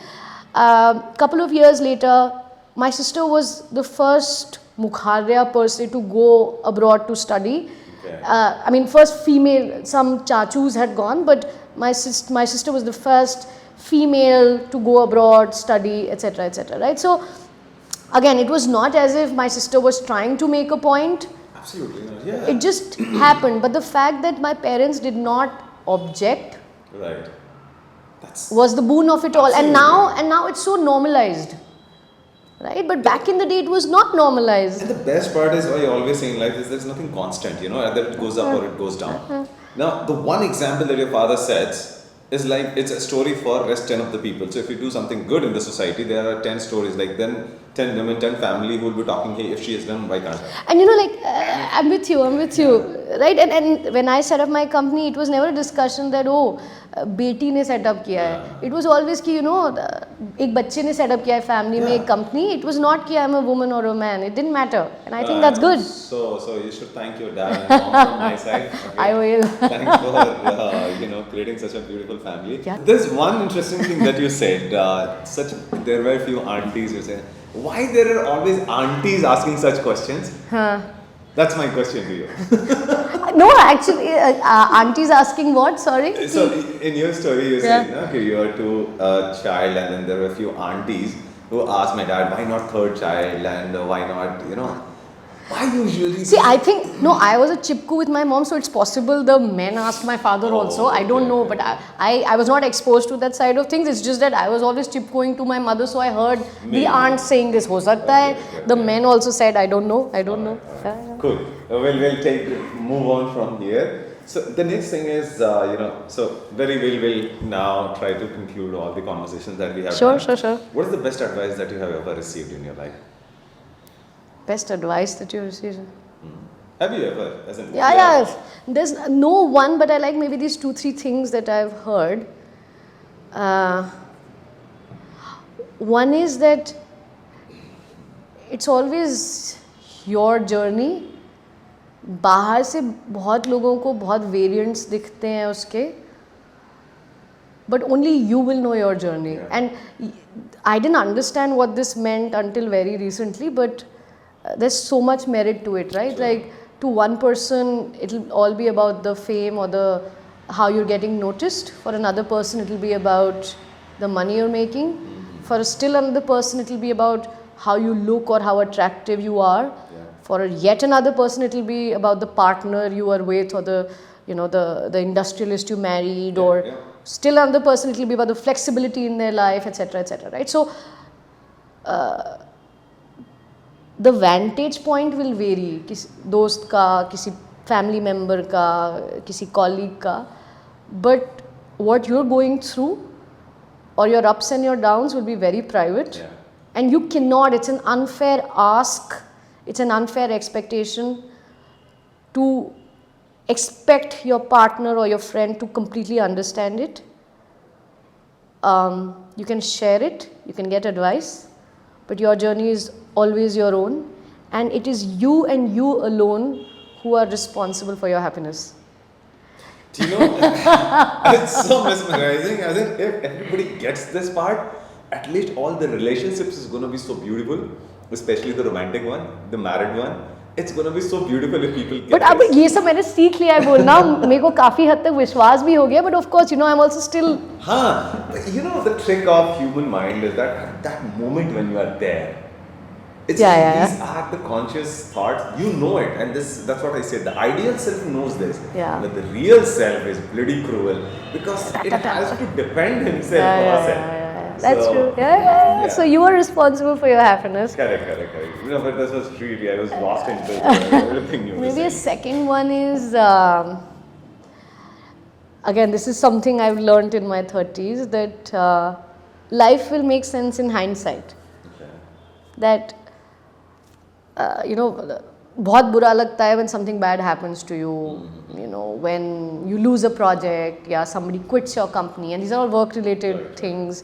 A: Couple of years later, my sister was the first Mukharya per se to go abroad to study. First female, some chachus had gone, but my sister was the first female to go abroad, study, etc., etc., right? So, again, it was not as if my sister was trying to make a point.
B: Absolutely not, yeah.
A: It just happened, but the fact that my parents did not object was the boon of it all. And now it's so normalized, right? But back in the day, it was not normalized.
B: And the best part is, I always say in life, is there's nothing constant, either it goes up or it goes down. Now, the one example that your father sets is like, it's a story for rest 10 of the people. So if you do something good in the society, there are 10 stories, like then 10 women, 10 family who will be talking, hey, if she is done, why can't I?
A: And I'm with you, right? And when I set up my company, it was never a discussion that, बेटी ने setup किया है. It was always कि एक बच्चे ने setup किया है family में एक company. It was not कि I'm a woman or a man. It didn't matter, and I think that's good.
B: So you should thank your dad and mom from my side. Okay?
A: I will.
B: Thanks for creating such a beautiful family. There's one interesting thing that you said. There were a few aunties you said. Why there are always aunties asking such questions? That's my question to you.
A: No, actually, aunties asking what? Sorry?
B: So, in your story, you said, you are to a child, and then there were a few aunties who asked my dad, why not 3rd child, and why not, why usually?
A: See, I think, I was a chipku with my mom, so it's possible the men asked my father also. I don't know, but I was not exposed to that side of things. It's just that I was always chipkuing to my mother, so I heard the aunt saying this, ho sakta hai. The men also said, I don't know.
B: Cool. We'll move on from here. So the next thing is, so we'll now try to conclude all the conversations that we have.
A: Sure.
B: What is the best advice that you have ever received in your life?
A: Best advice that you received?
B: Have you ever, as in,
A: Yeah. There's no one, but I like maybe these 2-3 things that I've heard. One is that it's always your journey. बाहर से बहुत लोगों को बहुत variants दिखते हैं उसके, but only you will know your journey. And I didn't understand what this meant until very recently, but there's so much merit to it, right? Like, to one person it'll all be about the fame or the how you're getting noticed. For another person it'll be about the money you're making. For still another person it'll be about how you look or how attractive you are. For yet another person it'll be about the partner you are with, or the the industrialist you married, or still another person it'll be about the flexibility in their life, etc., right? So the vantage point will vary, किसी दोस्त का, किसी family member का, किसी colleague का, but what you're going through or your ups and your downs will be very private, and you cannot, it's an unfair ask, it's an unfair expectation to expect your partner or your friend to completely understand it. You can share it, you can get advice, but your journey is always your own, and it is you and you alone who are responsible for your happiness.
B: Do you know, it's so mesmerizing. I think if everybody gets this part, at least all the relationships is going to be so beautiful, especially the romantic one, the married one. It's going to be so beautiful if people get
A: But अब ये सब मैंने सीख लिया है बोलना, मेरे को काफी हद तक विश्वास भी हो गया, but of course, I'm also still.
B: The trick of human mind is that at that moment when you are there, these are the conscious thoughts, you know it, and that's what I said. The ideal self knows this, but the real self is bloody cruel because it has to defend himself or herself.
A: That's true. Yeah. So you are responsible for your happiness.
B: Correct. But this was really, I was lost into everything you were saying.
A: Maybe a second one is, again, this is something I've learned in my 30s, that life will make sense in hindsight. That, बहुत बुरा लगता है when something bad happens to you, when you lose a project, या somebody quits your company, and these are all work related things.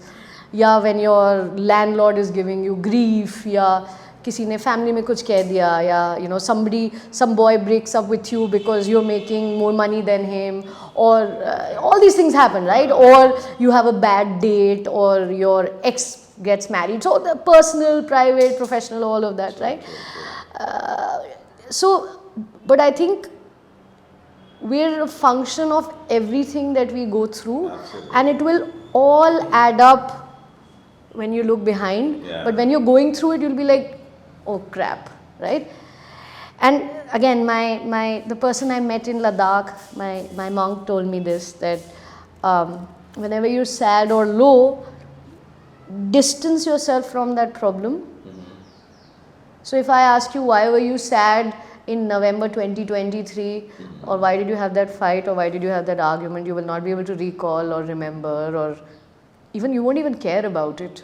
A: या when your landlord is giving you grief, या किसी ने family में कुछ कह दिया, या some boy breaks up with you because you're making more money than him, or all these things happen, right? Or you have a bad date, or your ex gets married. So the personal, private, professional, all of that, right? But I think we're a function of everything that we go through. Absolutely. And it will all add up when you look behind, but when you're going through it, you'll be like, oh crap, right? And again, the person I met in Ladakh, my monk told me this, that whenever you're sad or low, distance yourself from that problem. So if I ask you, why were you sad in November 2023, or why did you have that fight, or why did you have that argument, you will not be able to recall or remember, or even you won't even care about it.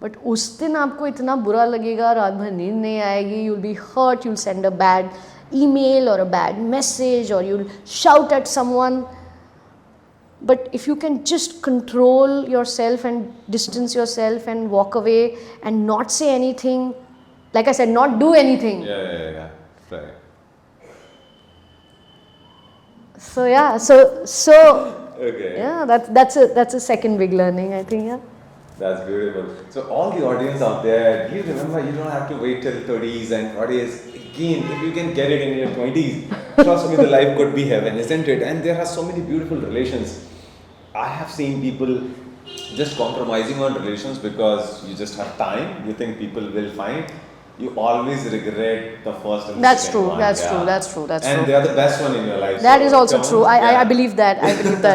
A: But उस दिन आपको इतना बुरा लगेगा, रात भर नींद नहीं आएगी, you'll be hurt, you'll send a bad email or a bad message, or you'll shout at someone. But if you can just control yourself and distance yourself and walk away and not say anything, like I said, not do anything.
B: Yeah. Right.
A: So
B: okay.
A: Yeah, that's a second big learning, I think.
B: That's beautiful. So all the audience out there, please remember, you don't have to wait till 30s and 40s. Again, if you can get it in your 20s, trust me, the life could be heaven, isn't it? And there are so many beautiful relations. I have seen people just compromising on relations because you just have time. You think people will find. You always regret the first and the second one. That's true. And they are the best one in your life.
A: That is also true. I believe that.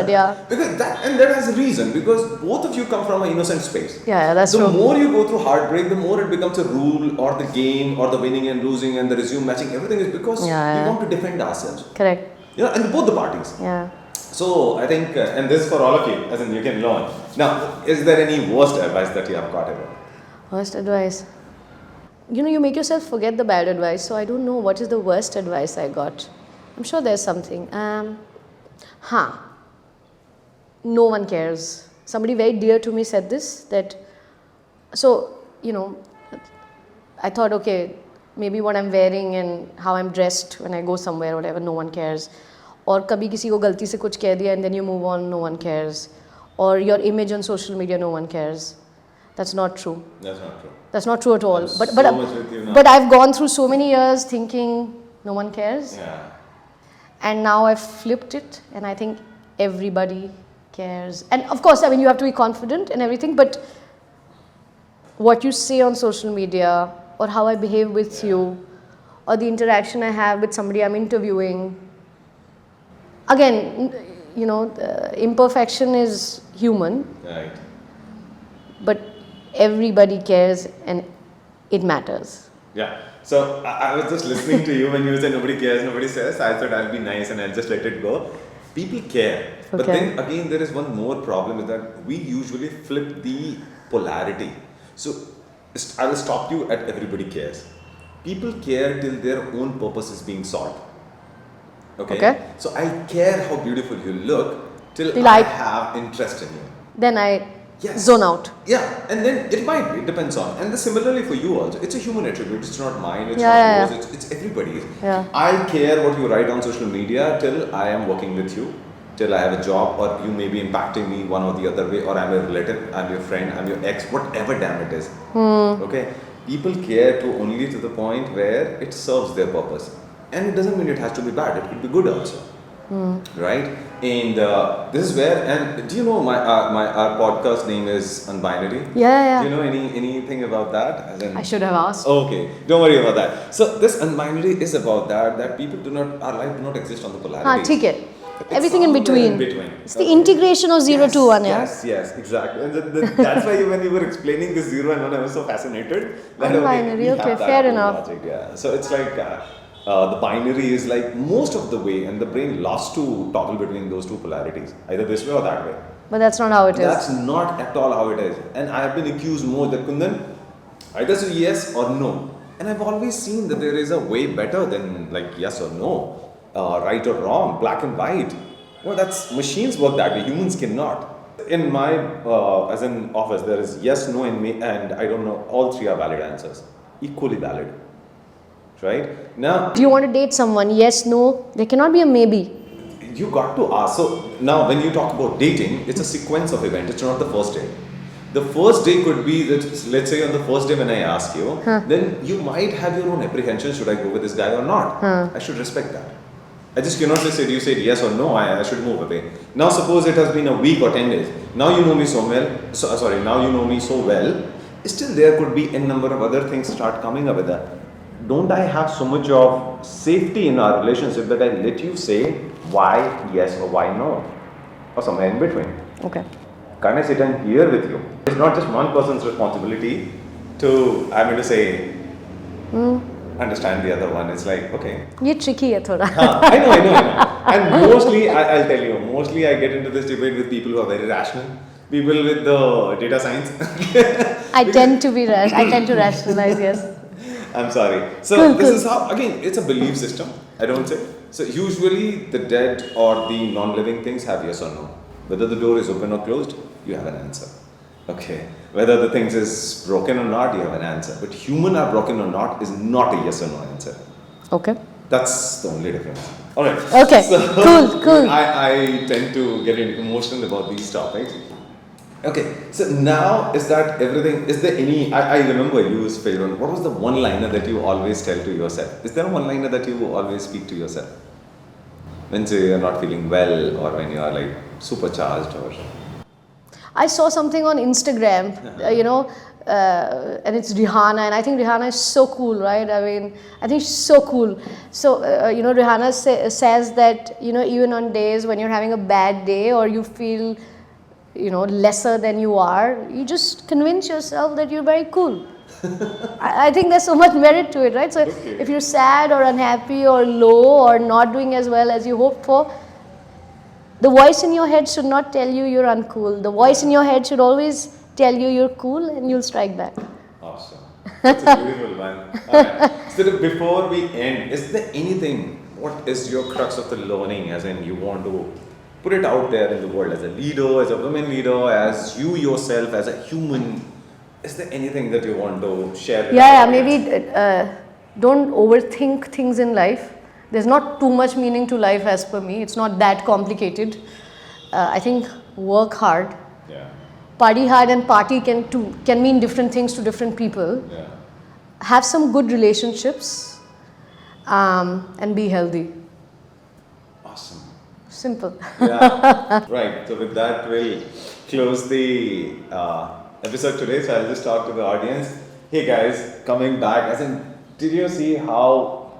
A: Yeah.
B: Because that has a reason. Because both of you come from an innocent space.
A: Yeah, that's true.
B: The more you go through heartbreak, the more it becomes a rule or the game or the winning and losing and the resume matching. Everything is because we want to defend ourselves.
A: Correct.
B: And both the parties.
A: Yeah.
B: So I think, and this is for all of you, as in you can learn. Now, is there any worst advice that you have got ever?
A: Worst advice? you make yourself forget the bad advice. So I don't know what is the worst advice I got. I'm sure there's something. No one cares. Somebody very dear to me said this, that, so, I thought, okay, maybe what I'm wearing and how I'm dressed when I go somewhere, whatever, no one cares. Or kabhi kisi ko galti se kuch keh diya and then you move on, no one cares. Or your image on social media, no one cares. That's not true.
B: That's not true.
A: That's not true at all.
B: I'm
A: But
B: so much with you now.
A: but I've gone through so many years thinking no one cares.
B: Yeah.
A: And now I've flipped it and I think everybody cares. And of course, I mean, you have to be confident and everything, but what you say on social media or how I behave with you or the interaction I have with somebody I'm interviewing, again, imperfection is human.
B: Right.
A: But everybody cares and it matters.
B: Yeah. So I was just listening to you when you said nobody cares, nobody says. I thought I'll be nice and I'll just let it go. People care. Okay. But then again, there is one more problem, is that we usually flip the polarity. So I will stop you at everybody cares. People care till their own purpose is being solved. Okay. So I care how beautiful you look till I have interest in you.
A: Then I zone out.
B: Yeah, and then it depends on. And similarly for you also, it's a human attribute. It's not mine. It's not yours. It's everybody's.
A: Yeah.
B: I'll care what you write on social media till I am working with you, till I have a job, or you may be impacting me one or the other way, or I'm your relative, I'm your friend, I'm your ex, whatever damn it is. Okay, people care only to the point where it serves their purpose, and it doesn't mean it has to be bad. It could be good also. Right? And this is where, and do you know our podcast name is Unbinary?
A: Yeah.
B: Do you know anything about that? As in,
A: I should have asked.
B: Okay, don't worry about that. So this Unbinary is about that people our life do not exist on the polarity.
A: Okay. Everything in between. It's the integration of 0 to 1, yeah?
B: Yes, exactly. And that's why when you were explaining this 0 and 1, I was so fascinated.
A: Unbinary, okay, fair enough.
B: Logic, yeah. So it's like the binary is like most of the way, and the brain loves to toggle between those two polarities, either this way or that way.
A: But that's not how it is.
B: That's not at all how it is. And I have been accused more that Kundan, either say yes or no. And I've always seen that there is a way better than like yes or no. Right or wrong, black and white. Well, that's machines work that way. Humans cannot. In my as an office, there is yes, no, and I don't know. All three are valid answers, equally valid. Right now.
A: Do you want to date someone? Yes, no. There cannot be a maybe.
B: You got to ask. So now, when you talk about dating, it's a sequence of events. It's not the first day. The first day could be that, let's say on the first day when I ask you, then you might have your own apprehension. Should I go with this guy or not? I should respect that. I just cannot just say, you said yes or no, I should move away. Now suppose it has been a week or 10 days. Now you know me so well, now you know me so well, still there could be a number of other things start coming up with that. Don't I have so much of safety in our relationship that I let you say why yes or why no? Or somewhere in between.
A: Okay.
B: Can I sit and hear with you? It's not just one person's responsibility to, understand the other one. It's like, okay.
A: Ye tricky hai thoda.
B: I know. And mostly, I'll tell you, mostly I get into this debate with people who are very rational. People with the data science.
A: I tend to rationalize, yes.
B: I'm sorry. So this is how, again, it's a belief system, I don't say. So usually the dead or the non-living things have yes or no. Whether the door is open or closed, you have an answer. Okay. Whether the things is broken or not, you have an answer. But human are broken or not is not a yes or no answer.
A: Okay.
B: That's the only difference. Alright.
A: Okay. So, cool.
B: I tend to get emotional about these topics. Okay. So now is that everything, is there any, I remember you as Fairun, what was the one-liner that you always tell to yourself? Is there a one-liner that you always speak to yourself? When say you're not feeling well or when you are like supercharged or...
A: I saw something on Instagram, and it's Rihanna, and I think Rihanna is so cool, right? I mean, I think she's so cool. So, Rihanna says that, even on days when you're having a bad day or you feel, lesser than you are, you just convince yourself that you're very cool. I think there's so much merit to it, right? So, if you're sad or unhappy or low or not doing as well as you hoped for, the voice in your head should not tell you you're uncool. The voice in your head should always tell you you're cool and you'll strike back.
B: Awesome. That's a beautiful one. Alright. So before we end, is there anything, what is your crux of the learning, as in you want to put it out there in the world as a leader, as a women leader, as you yourself, as a human? Is there anything that you want to share with
A: Yeah,
B: our audience?
A: maybe don't overthink things in life. There's not too much meaning to life as per me. It's not that complicated. I think work hard.
B: Yeah.
A: Party hard and party can mean different things to different people.
B: Yeah.
A: Have some good relationships and be healthy.
B: Awesome.
A: Simple.
B: Yeah. Right. So with that, we'll close the episode today. So I'll just talk to the audience. Hey guys, coming back, as in, did you see how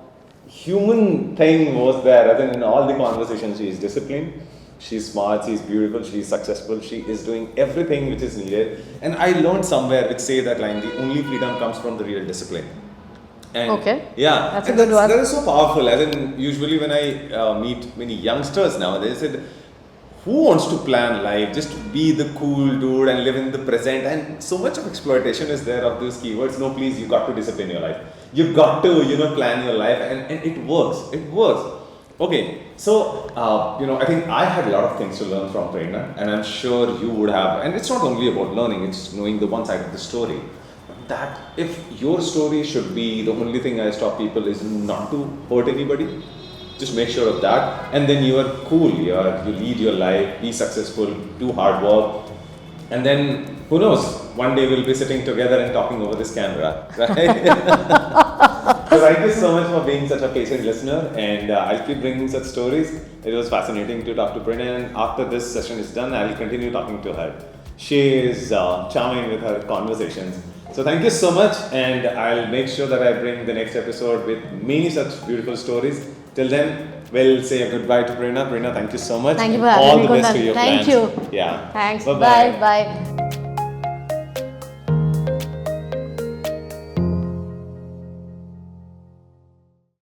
B: human thing was there? As in all the conversations, she is disciplined, she's smart, she's beautiful, she's successful, she is doing everything which is needed. And I learned somewhere which say that line, the only freedom comes from the real discipline. And
A: Okay.
B: yeah,
A: That's
B: and
A: a good one.
B: that is so powerful. As in, usually when I meet many youngsters now, they said, who wants to plan life? Just be the cool dude and live in the present. And so much of exploitation is there of those keywords. No, please, you got to discipline your life. You got to, plan your life, and it works. It works. Okay, so I think I had a lot of things to learn from Prerna, and I'm sure you would have. And it's not only about learning; it's knowing the one side of the story. That if your story should be the only thing I stop people is not to hurt anybody. Just make sure of that, and then you are cool. You lead your life, be successful, do hard work, and then who knows? One day we'll be sitting together and talking over this camera, right? So thank you so much for being such a patient listener, and I'll keep bringing such stories. It was fascinating to talk to Prerna, and after this session is done, I'll continue talking to her. She is charming with her conversations. So thank you so much, and I'll make sure that I bring the next episode with many such beautiful stories. Till then, we'll say a goodbye to Prerna. Prerna, thank you so much.
A: Thank you for
B: and
A: having
B: all
A: me,
B: the best
A: Kunal.
B: to your
A: Thank
B: plans.
A: you.
B: Yeah.
A: Thanks.
B: Bye-bye.
A: Bye. Bye.